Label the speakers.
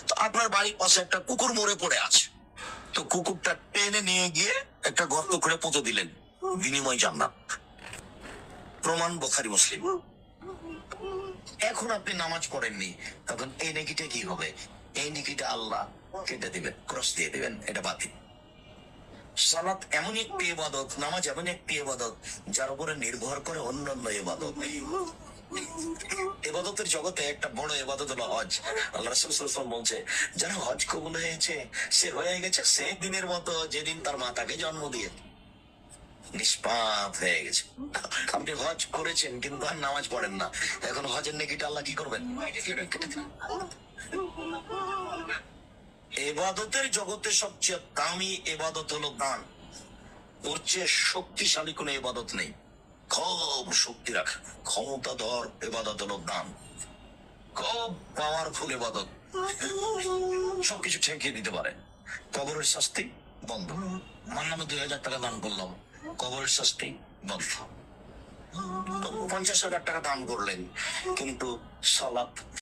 Speaker 1: তো আপনার বাড়ির পাশে একটা কুকুর মরে পড়ে আছে, তো কুকুরটা টেনে নিয়ে গিয়ে একটা গর্ত করে পুঁতে দিলেন, বিনিময় জান্নাত। প্রমাণ বুখারী মুসলিম। এখন আপনি নামাজ পড়েননি, তখন এই নেকিটা কি হবে? এই নেকিটা আল্লাহ কেটে দিবেন, ক্রস দিয়ে দিবেন, এটা বাতিল। সালাত এমন একটি ইবাদত, নামাজ এমন একটি ইবাদত যার উপরে নির্ভর করে অন্যান্য ইবাদত। ইবাদতের জগতে একটা বড় ইবাদত হলো হজ। আল্লাহ রাসূল সাল্লাল্লাহু আলাইহি ওয়াসাল্লাম বলছে, যারা হজ কবুল হয়েছে সে হয়ে গেছে সেই দিনের মতো যেদিন তার মাতাকে জন্ম দিয়ে, নিষ্পাপ হয়ে গেছে। আপনি হজ করেছেন কিন্তু আর নামাজ পড়েন না, এখন হজের নেকিটা আল্লাহ কি করবেন? এবাদতের জগতে সবচেয়ে দামি এবাদত হলো দান। ওর চেয়ে শক্তিশালী কোন এবাদত নেই। খুব শক্তি রাখে, ক্ষমতাধর এবাদত হলো দান। খুব পাওয়ারফুল এবাদত, সবকিছু ঠেকিয়ে দিতে পারে। কবরের শাস্তি বন্ধ। আমার নামে 2000 টাকা দান করলাম, কবরের শাস্তি বন্ধ। 50,000 টাকা দান করলেন কিন্তু সালাত